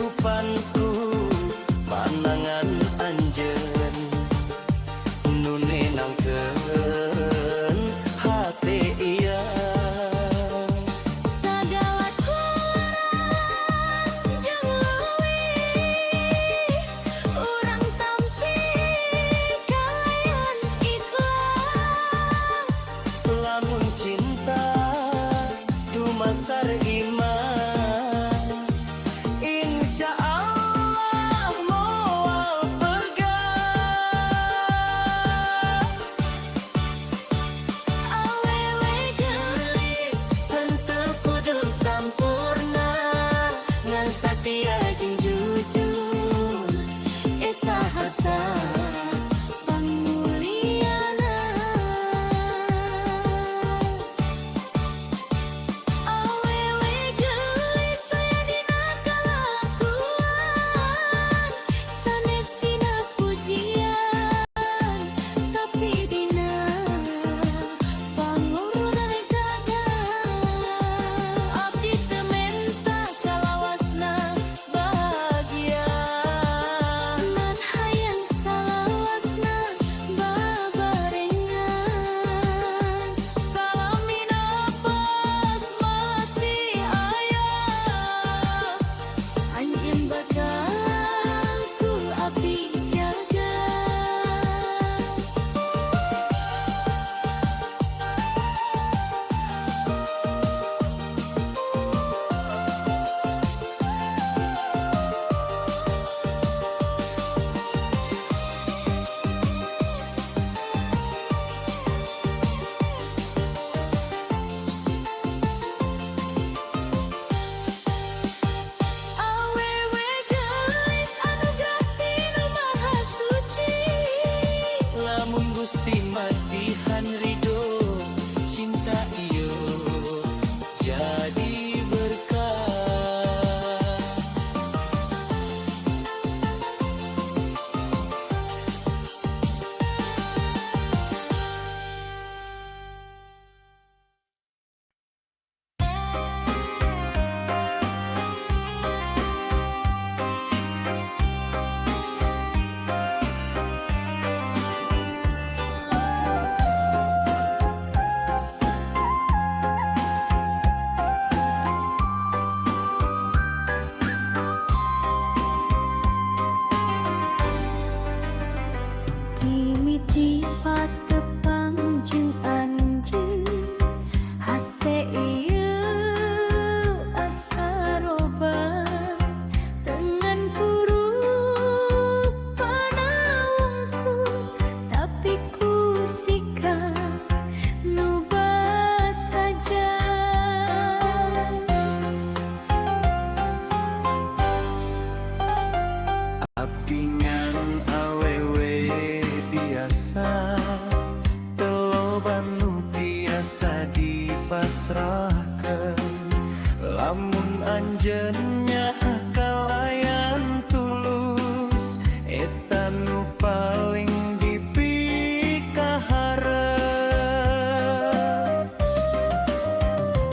cakupanku panangan anjeun nune nangkeun hate iya Sagala kuaran jeung leuwih urang tampi kalayan ikhlas lamun cinta dumasar iman insya Allah moal pegang awewe geulis henteu kudu sampurna ngan satia jeung jujur eta harta panguliana awewe geulis saya dina kalakuan sanes dina pujian tapi dina pangurutan gagal abdi teu menta salawasna bahagia nan hayang salawasna babarengan salami nafas masih aya anjeun bakal ku abdi jaga awewe geulis anugerah tinu maha suci lamun Gusti masihan ridho cinta ieu jadi berkah mimiti patepang jeung anjeun hate ieu asa roban dengan puruk panaungku tapi ku sikap nu saja abdi ngan awewe biasa teloban nu biasa dipasrahkeun lamun anjeunnya kalayan tulus eta nu paling dipikaharep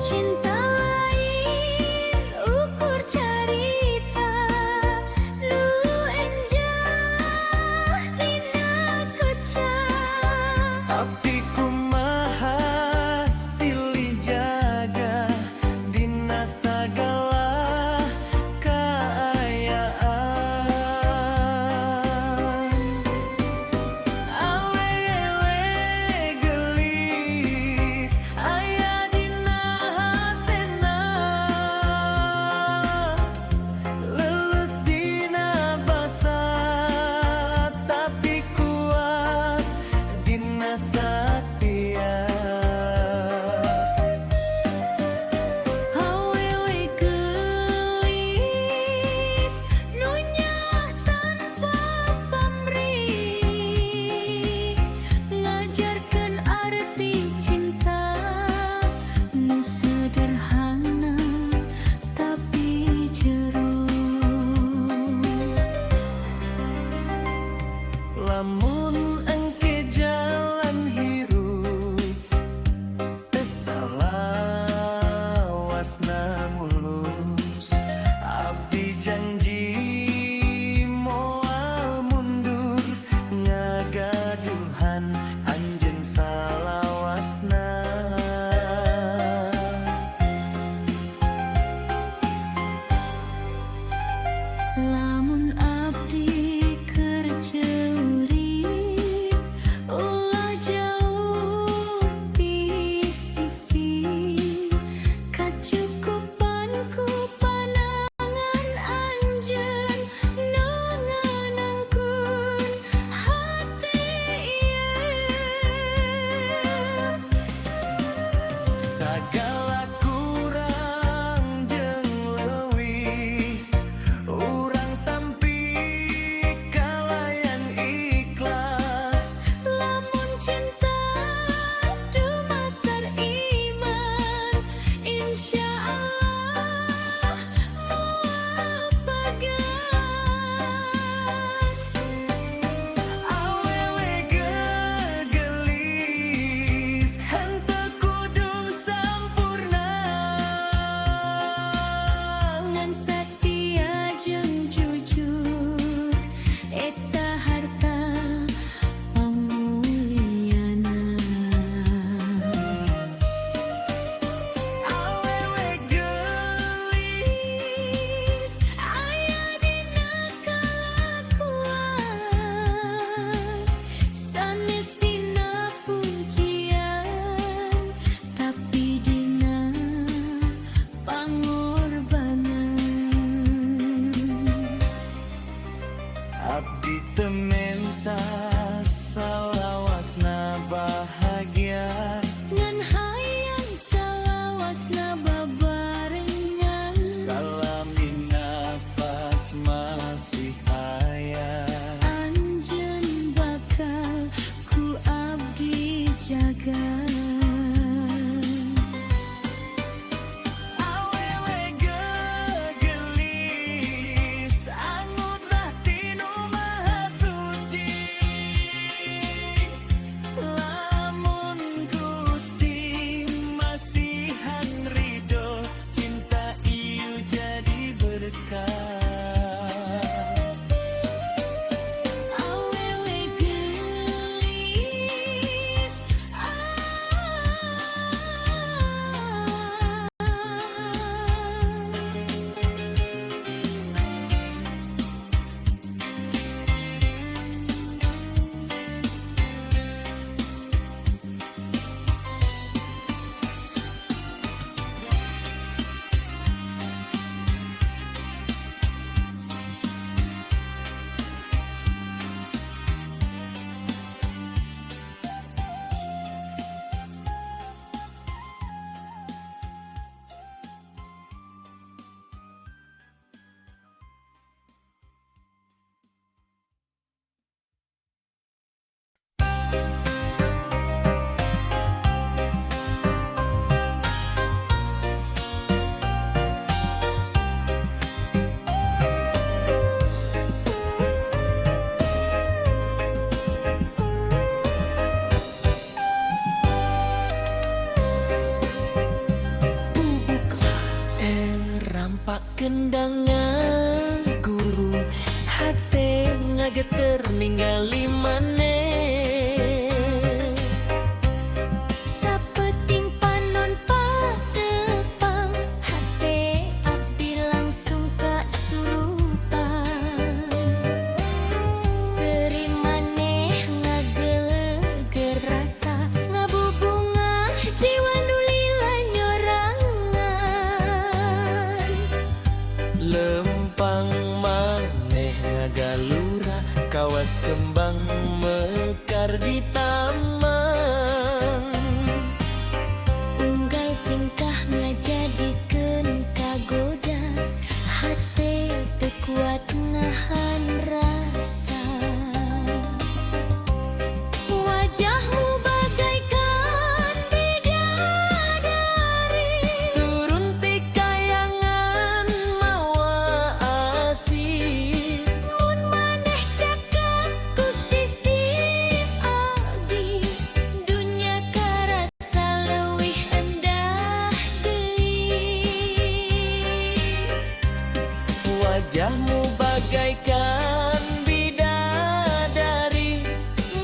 cinta lain ukur carita nu enjah dina kecap abdi kumaha silih jaga dina sagala kaayaan awewe geulis aya dina hate Pak kendangan guru hate ngageter ningali maneh. Sapeting panon patepang hate abdi langsung kasurupan. Seri maneh ngageleger rasa ngabubungah jiwa nu lila nyorangan. Lempang maneh ngagalura kawas kembang mekar di taman. Unggal tingkah ngajadikeun kagoda hate teu kuat nahan rasa. Wajahmu bagaikan bidadari, Turun ti kayangan mawa asih. mun maneh cakap ku sisi abdi, dunya karasa leuwih endah deui. Wajahmu bagaikan bidadari,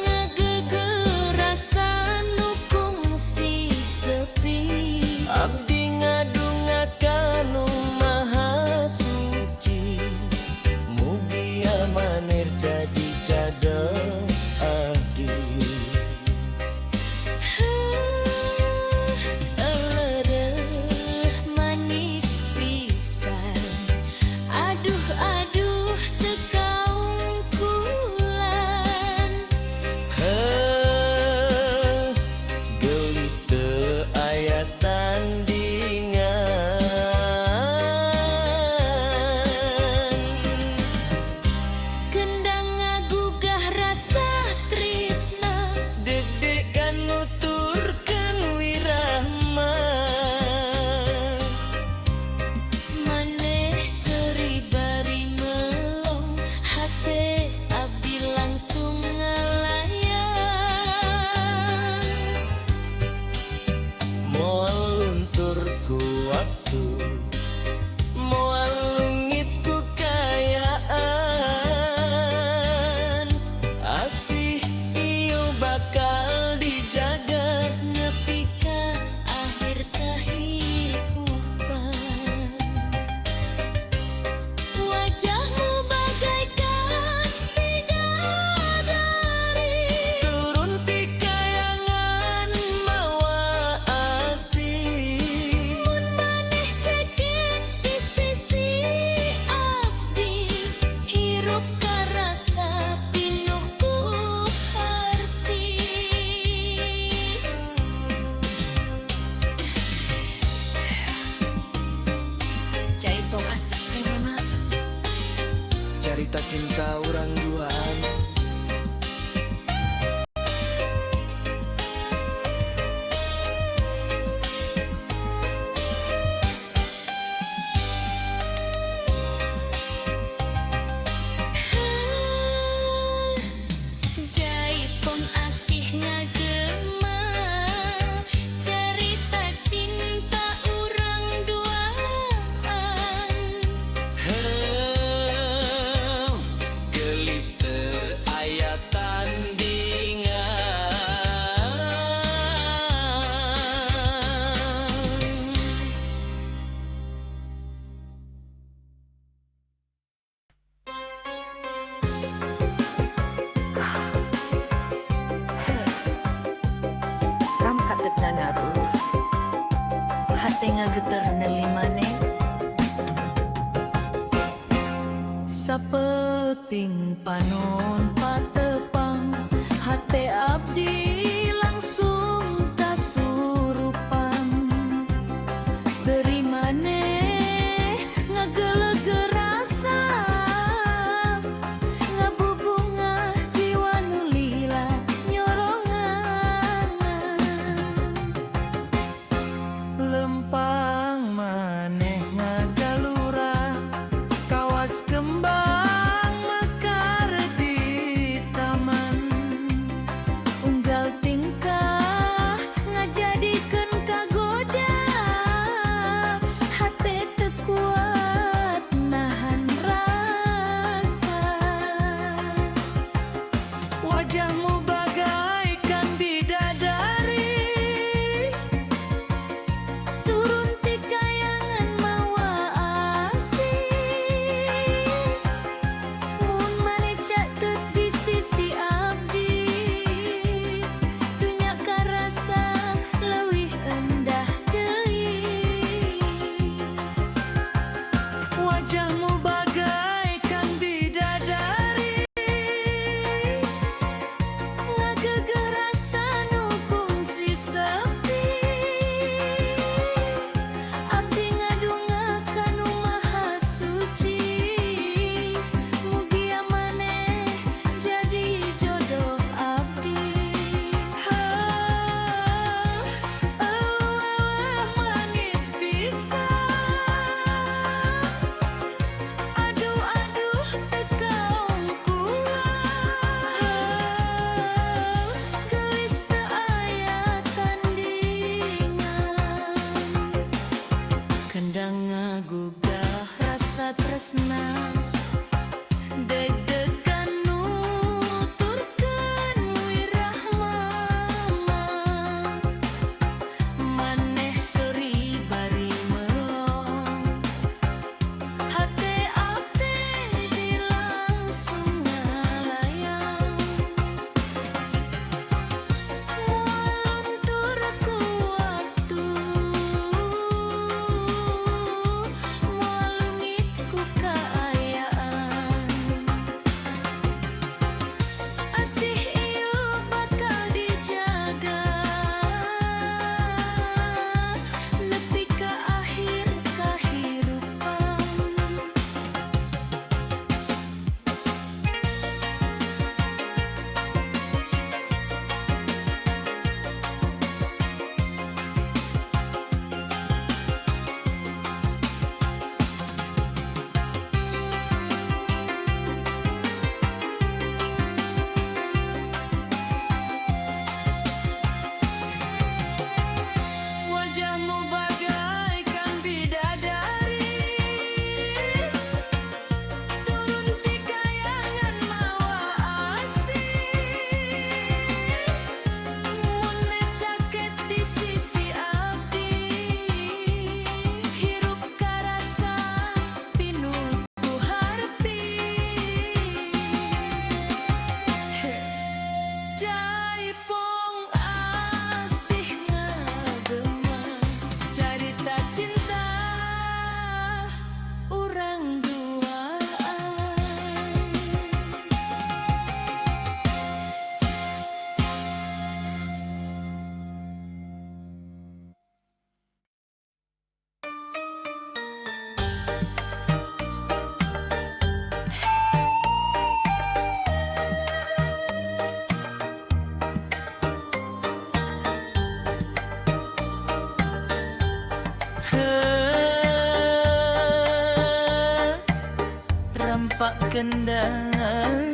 Ngageugeur rasa nu kungsi sepi. abdi ngadungakan nu maha suci. Mugi amaneh jadi cadel abdi. Elereuh manis pisan, aduh aduh teu kaungkulan. Heuh, gelis teu aya tandingan. Kendang ngagugah rasa tresna, Deg-degan nuturkeun wirahma. maneh seri bari melong hate abdi langsung ngalayang. Moal luntur ku waktu, moal lungit ku kayaan. Asih ieu bakal dijaga. Nepi ka akhir kahirupan. Wajahmu bagaikan bidadari, Turun ti kayangan mawa asih. mun maneh cekek di sisi abdi, hirup karasa pinuh ku harti. Cai tong asik mama. Carita cinta urang duaan. Jaipong asih ngagema, cerita cinta urang duaan. Heuh, gelis teu aya tandingan. Ram katetna ngaruh hate ngageter neuli maneh. Sapeting panon patepang hate abdi langsung kasurupan. Seri maneh ngageleger rasa ngabubungah jiwa nu lila nyorongan. Lempang maneh ngagalura kawas kembang mekar di taman. Unggal tingkah ngajadikeun kagoda hate teu kuat kendang